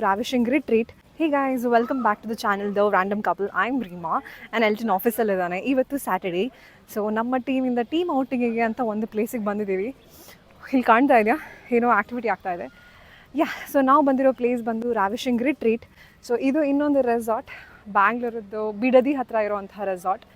ravishing retreat. Hey guys, welcome back to the channel The Random Couple. I'm Reema and Elton ಆಫೀಸಲ್ಲಿ ಇದ್ದಾನೆ. ಇವತ್ತು Saturday, so ನಮ್ಮ ಟೀಮಿಂದ team ಔಟಿಂಗಿಗೆ ಅಂತ ಒಂದು ಪ್ಲೇಸಿಗೆ ಬಂದಿದ್ದೀವಿ. ಇಲ್ಲಿ ಕಾಣ್ತಾ ಇದೆಯಾ ಏನೋ ಆ್ಯಕ್ಟಿವಿಟಿ ಆಗ್ತಾ ಇದೆ. ಸೊ ನಾವು ಬಂದಿರೋ ಪ್ಲೇಸ್ ಬಂದು ರ್ಯಾವಿಶಿಂಗ್ ರಿಟ್ರೀಟ್. ಸೊ ಇದು ಇನ್ನೊಂದು ರೆಸಾರ್ಟ್, ಬ್ಯಾಂಗ್ಳೂರದ್ದು ಬಿಡದಿ ಹತ್ತಿರ ಇರೋವಂಥ ರೆಸಾರ್ಟ್.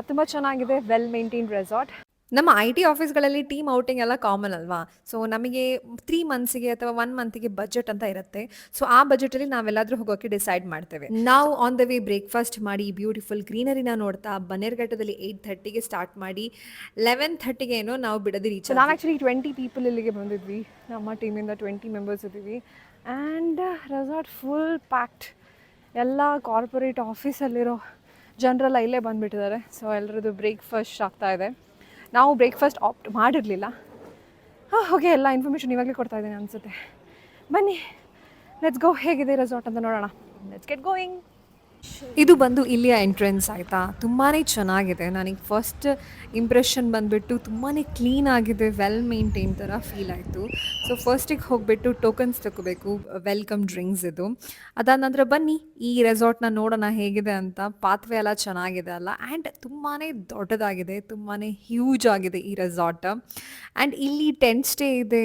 ತುಂಬ ಚೆನ್ನಾಗಿದೆ, ವೆಲ್ ಮೇಂಟೈನ್ಡ್ ರೆಸಾರ್ಟ್. ನಮ್ಮ IT ಆಫೀಸ್ಗಳಲ್ಲಿ ಟೀಮ್ ಔಟಿಂಗ್ ಎಲ್ಲ ಕಾಮನ್ ಅಲ್ವಾ. ಸೊ ನಮಗೆ 3 ಮಂತ್ಸಿಗೆ ಅಥವಾ 1 ಮಂತಿಗೆ ಬಜೆಟ್ ಅಂತ ಇರುತ್ತೆ. ಸೊ ಆ ಬಜೆಟಲ್ಲಿ ನಾವೆಲ್ಲಾದರೂ ಹೋಗೋಕ್ಕೆ ಡಿಸೈಡ್ ಮಾಡ್ತೇವೆ. ನಾವು ಆನ್ ದ ವೇ ಬ್ರೇಕ್ಫಾಸ್ಟ್ ಮಾಡಿ ಬ್ಯೂಟಿಫುಲ್ ಗ್ರೀನರಿನ ನೋಡ್ತಾ ಬನ್ನೇರುಘಟ್ಟದಲ್ಲಿ 8:30ಗೆ ಸ್ಟಾರ್ಟ್ ಮಾಡಿ 11:30ಗೆ ಏನೋ ನಾವು ಬಿಡದಿ ರೀಚ್. ನಾವು ಆ್ಯಕ್ಚುಲಿ 20 ಪೀಪಲ್ ಇಲ್ಲಿಗೆ ಬಂದಿದ್ವಿ. ನಮ್ಮ ಟೀಮಿಂದ 20 ಮೆಂಬರ್ಸ್ ಇದ್ದೀವಿ. And resort full packed. ಎಲ್ಲ ಕಾರ್ಪೊರೇಟ್ ಆಫೀಸಲ್ಲಿರೋ ಜನರೆಲ್ಲ ಇಲ್ಲೇ ಬಂದುಬಿಟ್ಟಿದ್ದಾರೆ. ಸೊ ಎಲ್ಲರದ್ದು ಬ್ರೇಕ್ಫಾಸ್ಟ್ ಆಗ್ತಾಯಿದೆ. ನಾವು ಬ್ರೇಕ್ಫಾಸ್ಟ್ ಆಪ್ಟ್ ಮಾಡಿರಲಿಲ್ಲ. ಓಕೆ, ಎಲ್ಲ ಇನ್ಫಾರ್ಮೇಷನ್ ಇವಾಗಲೇ ಕೊಡ್ತಾ ಇದ್ದೀನಿ ಅನಿಸುತ್ತೆ. ಬನ್ನಿ, ಲೆಟ್ಸ್ ಗೋ. ಹೇಗಿದೆ ರೆಸಾರ್ಟ್ ಅಂತ ನೋಡೋಣ. Let's get going. ಇದು ಬಂದು ಇಲ್ಲಿಯ ಎಂಟ್ರೆನ್ಸ್ ಆಯಿತಾ. ತುಂಬಾ ಚೆನ್ನಾಗಿದೆ. ನನಗೆ ಫಸ್ಟ್ ಇಂಪ್ರೆಷನ್ ಬಂದುಬಿಟ್ಟು ತುಂಬಾ ಕ್ಲೀನ್ ಆಗಿದೆ, ವೆಲ್ ಮೇಂಟೈನ್ ಥರ ಫೀಲ್ ಆಯಿತು. ಸೊ ಫಸ್ಟಿಗೆ ಹೋಗಿಬಿಟ್ಟು ಟೋಕನ್ಸ್ ತಗೋಬೇಕು, ವೆಲ್ಕಮ್ ಡ್ರಿಂಕ್ಸ್ ಇದು. ಅದಾದ ನಂತರ ಬನ್ನಿ ಈ ರೆಸಾರ್ಟ್ನ ನೋಡೋಣ ಹೇಗಿದೆ ಅಂತ. ಪಾತ್ವೆ ಎಲ್ಲ ಚೆನ್ನಾಗಿದೆ ಅಲ್ಲ, ಆ್ಯಂಡ್ ತುಂಬಾ ದೊಡ್ಡದಾಗಿದೆ, ತುಂಬಾ ಹ್ಯೂಜ್ ಆಗಿದೆ ಈ ರೆಸಾರ್ಟ್. ಆ್ಯಂಡ್ ಇಲ್ಲಿ ಟೆಂಟ್ ಸ್ಟೇ ಇದೆ,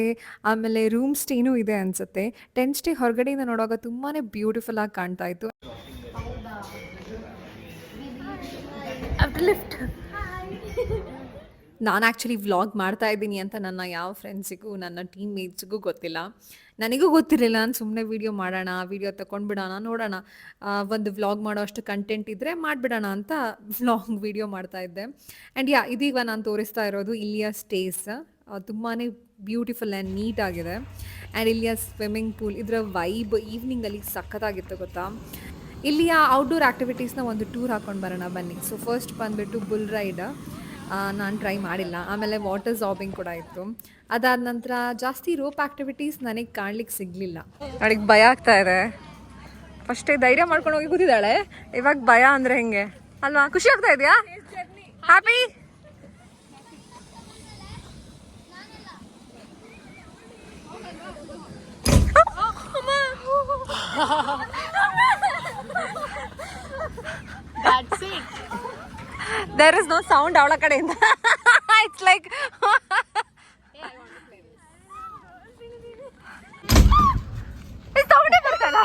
ಆಮೇಲೆ ರೂಮ್ ಸ್ಟೇನೂ ಇದೆ ಅನಿಸುತ್ತೆ. ಟೆಂಟ್ ಸ್ಟೇ ಹೊರಗಡೆಯಿಂದ ನೋಡುವಾಗ ತುಂಬಾ ಬ್ಯೂಟಿಫುಲ್ ಆಗಿ ಕಾಣ್ತಾ ಇತ್ತು. ಲಿಫ್ಟ್. ನಾನು ಆ್ಯಕ್ಚುಲಿ ವ್ಲಾಗ್ ಮಾಡ್ತಾ ಇದ್ದೀನಿ ಅಂತ ನನ್ನ ಯಾವ ಫ್ರೆಂಡ್ಸಿಗೂ ನನ್ನ ಟೀಮ್ ಮೇಟ್ಸ್ಗೂ ಗೊತ್ತಿಲ್ಲ. ನನಗೂ ಗೊತ್ತಿರಲಿಲ್ಲ. ನಾನು ಸುಮ್ಮನೆ ವೀಡಿಯೋ ಮಾಡೋಣ, ವೀಡಿಯೋ ತೊಗೊಂಡ್ಬಿಡೋಣ, ನೋಡೋಣ ಒಂದು ವ್ಲಾಗ್ ಮಾಡೋ ಅಷ್ಟು ಕಂಟೆಂಟ್ ಇದ್ದರೆ ಮಾಡಿಬಿಡೋಣ ಅಂತ ವ್ಲಾಗ್ ವೀಡಿಯೋ ಮಾಡ್ತಾಯಿದ್ದೆ. ಆ್ಯಂಡ್ ಇದೀಗ ನಾನು ತೋರಿಸ್ತಾ ಇರೋದು ಇಲ್ಲಿಯ ಸ್ಟೇಸ್. ತುಂಬಾ ಬ್ಯೂಟಿಫುಲ್ ಆ್ಯಂಡ್ ನೀಟಾಗಿದೆ. ಆ್ಯಂಡ್ ಇಲ್ಲಿಯ ಸ್ವಿಮ್ಮಿಂಗ್ ಪೂಲ್, ಇದರ ವೈಬ್ ಈವ್ನಿಂಗಲ್ಲಿ ಸಖತ್ತಾಗಿತ್ತು ಗೊತ್ತಾ. ಇಲ್ಲಿಯ ಔಟ್ಡೋರ್ ಆ್ಯಕ್ಟಿವಿಟೀಸ್ನ ಒಂದು ಟೂರ್ ಹಾಕ್ಕೊಂಡು ಬರೋಣ ಬನ್ನಿ. ಸೊ ಫಸ್ಟ್ ಬಂದುಬಿಟ್ಟು ಬುಲ್ ರೈಡ್ ನಾನು ಟ್ರೈ ಮಾಡಿಲ್ಲ. ಆಮೇಲೆ ವಾಟರ್ ಜಾಬಿಂಗ್ ಕೂಡ ಇತ್ತು. ಅದಾದ ನಂತರ ಜಾಸ್ತಿ ರೋಪ್ ಆ್ಯಕ್ಟಿವಿಟೀಸ್ ನನಗೆ ಕಾಣ್ಲಿಕ್ಕೆ ಸಿಗಲಿಲ್ಲ. ನನಗೆ ಭಯ ಆಗ್ತಾ ಇದೆ. ಫಸ್ಟೇ ಧೈರ್ಯ ಮಾಡ್ಕೊಂಡು ಹೋಗಿ ಕೂತಿದ್ದಾಳೆ, ಇವಾಗ ಭಯ ಅಂದರೆ ಹೆಂಗೆ ಅಲ್ವಾ? ಖುಷಿ ಆಗ್ತಾ ಇದೆಯಾ? Happy? That's it. There is no sound avla kadeyinda. It's like Hey, I want to play this. it's sound bartala.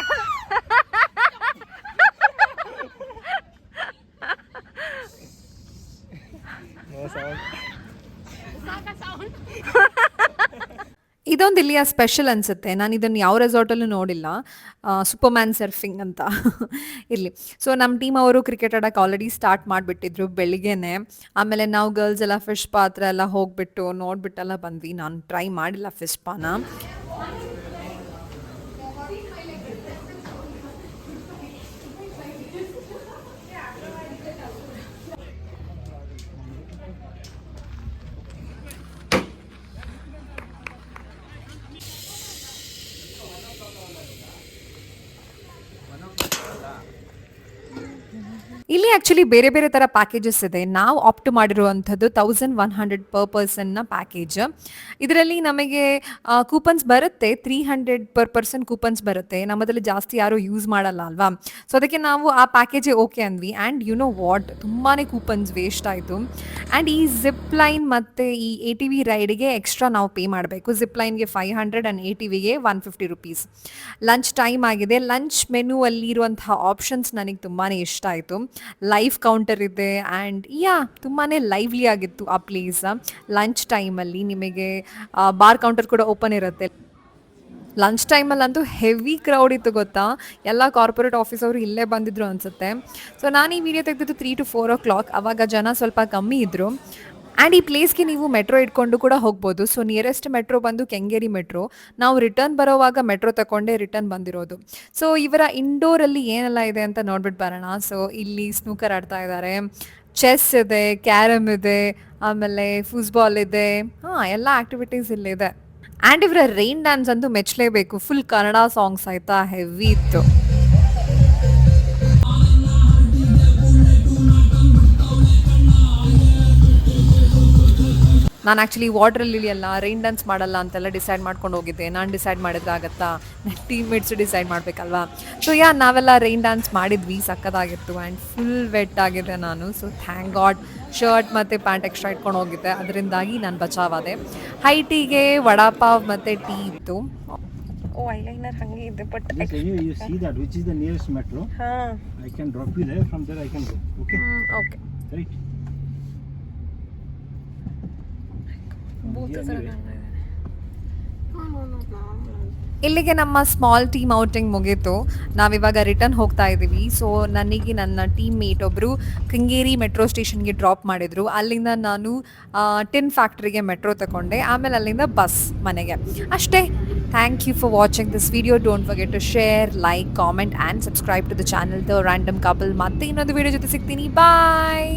No sound. It's not a sound. ಇದೊಂದು ಇಲ್ಲಿಯ ಸ್ಪೆಷಲ್ ಅನಿಸುತ್ತೆ. ನಾನು ಇದನ್ನು ಯಾವ ರೆಸಾರ್ಟಲ್ಲೂ ನೋಡಿಲ್ಲ. ಸೂಪರ್ಮ್ಯಾನ್ ಸರ್ಫಿಂಗ್ ಅಂತ ಇರಲಿ. ಸೊ ನಮ್ಮ ಟೀಮ್ ಅವರು ಕ್ರಿಕೆಟ್ ಆಡೋಕ್ಕೆ ಆಲ್ರೆಡಿ ಸ್ಟಾರ್ಟ್ ಮಾಡಿಬಿಟ್ಟಿದ್ರು ಬೆಳಿಗ್ಗೆನೆ. ಆಮೇಲೆ ನಾವು ಗರ್ಲ್ಸ್ ಎಲ್ಲ ಫಿಶ್ ಪಾತ್ರ ಎಲ್ಲ ಹೋಗ್ಬಿಟ್ಟು ನೋಡಿಬಿಟ್ಟೆಲ್ಲ ಬಂದ್ವಿ. ನಾನು ಟ್ರೈ ಮಾಡಿಲ್ಲ ಫಿಶ್ ಪಾನ. ಇಲ್ಲಿ ಆ್ಯಕ್ಚುಲಿ ಬೇರೆ ಬೇರೆ ಥರ ಪ್ಯಾಕೇಜಸ್ ಇದೆ. ನಾವು ಆಪ್ಟ್ ಮಾಡಿರುವಂಥದ್ದು 1100 ಪರ್ ಪರ್ಸನ್ನ ಪ್ಯಾಕೇಜ್. ಇದರಲ್ಲಿ ನಮಗೆ ಕೂಪನ್ಸ್ ಬರುತ್ತೆ, 300 ಪರ್ ಪರ್ಸನ್ ಕೂಪನ್ಸ್ ಬರುತ್ತೆ. ನಮ್ಮದಲ್ಲಿ ಜಾಸ್ತಿ ಯಾರೂ ಯೂಸ್ ಮಾಡಲ್ಲ ಅಲ್ವಾ. ಸೊ ಅದಕ್ಕೆ ನಾವು ಆ ಪ್ಯಾಕೇಜೇ ಓಕೆ ಅಂದ್ವಿ. ಆ್ಯಂಡ್ ಯು ನೋ ವಾಟ್, ತುಂಬಾ ಕೂಪನ್ಸ್ ವೇಸ್ಟ್ ಆಯಿತು. ಆ್ಯಂಡ್ ಈ ಜಿಪ್ ಲೈನ್ ಮತ್ತು ಈ ATV ರೈಡಿಗೆ ಎಕ್ಸ್ಟ್ರಾ ನಾವು ಪೇ ಮಾಡಬೇಕು. ಜಿಪ್ ಲೈನ್ಗೆ 500 ಆ್ಯಂಡ್ ATVಗೆ 150 ರುಪೀಸ್. ಲಂಚ್ ಟೈಮ್ ಆಗಿದೆ. ಲಂಚ್ ಮೆನು ಅಲ್ಲಿರುವಂತಹ ಆಪ್ಷನ್ಸ್ ನನಗೆ ತುಂಬಾ ಇಷ್ಟ ಆಯಿತು. ಲೈವ್ ಕೌಂಟರ್ ಇದೆ ಆ್ಯಂಡ್ ತುಂಬಾ ಲೈವ್ಲಿ ಆಗಿತ್ತು ಆ ಪ್ಲೇಸ್. ಲಂಚ್ ಟೈಮಲ್ಲಿ ನಿಮಗೆ ಬಾರ್ ಕೌಂಟರ್ ಕೂಡ ಓಪನ್ ಇರುತ್ತೆ. ಲಂಚ್ ಟೈಮಲ್ಲಂತೂ ಹೆವಿ ಕ್ರೌಡ್ ಇತ್ತು ಗೊತ್ತಾ. ಎಲ್ಲ ಕಾರ್ಪೊರೇಟ್ ಆಫೀಸವರು ಇಲ್ಲೇ ಬಂದಿದ್ರು ಅನಿಸುತ್ತೆ. ಸೊ ನಾನು ಈ ವಿಡಿಯೋ ತೆಗೆದಿದ್ದು 3 to 4 o'clock. ಆವಾಗ ಜನ ಸ್ವಲ್ಪ ಕಮ್ಮಿ ಇದ್ದರು. ಆ್ಯಂಡ್ ಈ ಪ್ಲೇಸ್ಗೆ ನೀವು ಮೆಟ್ರೋ ಇಟ್ಕೊಂಡು ಕೂಡ ಹೋಗ್ಬೋದು. ಸೊ ನಿಯರೆಸ್ಟ್ ಮೆಟ್ರೋ ಬಂದು ಕೆಂಗೇರಿ ಮೆಟ್ರೋ. ನಾವು ರಿಟರ್ನ್ ಬರೋವಾಗ ಮೆಟ್ರೋ ತಗೊಂಡೇ ರಿಟರ್ನ್ ಬಂದಿರೋದು. ಸೊ ಇವರ ಇಂಡೋರಲ್ಲಿ ಏನೆಲ್ಲ ಇದೆ ಅಂತ ನೋಡ್ಬಿಟ್ಟು ಬರೋಣ. ಸೊ ಇಲ್ಲಿ ಸ್ನೂಕರ್ ಆಡ್ತಾ ಇದ್ದಾರೆ, ಚೆಸ್ ಇದೆ, ಕ್ಯಾರಮ್ ಇದೆ, ಆಮೇಲೆ ಫುಟ್ಬಾಲ್ ಇದೆ. ಎಲ್ಲ ಆ್ಯಕ್ಟಿವಿಟೀಸ್ ಇಲ್ಲಿದೆ. ಆ್ಯಂಡ್ ಇವರ ರೈನ್ ಡ್ಯಾನ್ಸ್ ಅಂತೂ ಮೆಚ್ಚಲೇಬೇಕು. ಫುಲ್ ಕನ್ನಡ ಸಾಂಗ್ಸ್ ಆಯಿತಾ, ಹೆವಿ ಇತ್ತು. ನಾನು ಆ್ಯಕ್ಚುಲಿ ವಾಟ್ರಲ್ಲಿ ಇಳಿಯಲ್ಲ, ರೈನ್ ಡ್ಯಾನ್ಸ್ ಮಾಡಲ್ಲ ಅಂತೆಲ್ಲ ಡಿಸೈಡ್ ಮಾಡ್ಕೊಂಡು ಹೋಗಿದ್ದೆ. ನಾನು ಡಿಸೈಡ್ ಮಾಡಿದ್ರೆ ಆಗುತ್ತಾ, ನನ್ನ ಟೀಮ್ ಮೇಟ್ಸು ಡಿಸೈಡ್ ಮಾಡಬೇಕಲ್ವಾ. ಸೊ ನಾವೆಲ್ಲ ರೈನ್ ಡ್ಯಾನ್ಸ್ ಮಾಡಿದ್ವಿ, ಸಕ್ಕತ್ತಾಗಿತ್ತು. ಆ್ಯಂಡ್ ಫುಲ್ ವೆಟ್ ಆಗಿದೆ ನಾನು. ಸೊ ಥ್ಯಾಂಕ್ ಗಾಡ್ ಶರ್ಟ್ ಮತ್ತು ಪ್ಯಾಂಟ್ ಎಕ್ಸ್ಟ್ರಾ ಇಟ್ಕೊಂಡು ಹೋಗಿದ್ದೆ, ಅದರಿಂದಾಗಿ ನಾನು ಬಚಾವಾದೆ. ಹೈಟಿಗೆ ವಡಾಪಾವ್ ಮತ್ತು ಟೀ ಇತ್ತು. ಓ ಐಲೈನರ್ ಹಾಗೆ ಇದೆ but Just anyway, you see that which is the nearest metro. ಹಾಂ I can drop you there. From there I can go. Okay. Okay. Right. From here anyway. ಇಲ್ಲಿಗೆ ನಮ್ಮ ಸ್ಮಾಲ್ ಟೀಮ್ ಔಟಿಂಗ್ ಮುಗೀತು. ನಾವಿವಾಗ return ಹೋಗ್ತಾ ಇದ್ದೀವಿ. So ನನಗೆ ನನ್ನ team mate ಒಬ್ಬರು ಕೆಂಗೇರಿ ಮೆಟ್ರೋ ಸ್ಟೇಷನ್ಗೆ ಡ್ರಾಪ್ ಮಾಡಿದರು. ಅಲ್ಲಿಂದ ನಾನು ಟಿನ್ ಫ್ಯಾಕ್ಟ್ರಿಗೆ ಮೆಟ್ರೋ ತಗೊಂಡೆ, ಆಮೇಲೆ ಅಲ್ಲಿಂದ ಬಸ್ ಮನೆಗೆ. ಅಷ್ಟೇ. Thank you for watching this video. Don't forget to share, like, comment and subscribe to the channel the random couple. ಮತ್ತೆ ಇನ್ನೊಂದು ವಿಡಿಯೋ ಜೊತೆ ಸಿಗ್ತೀನಿ. ಬಾಯ್.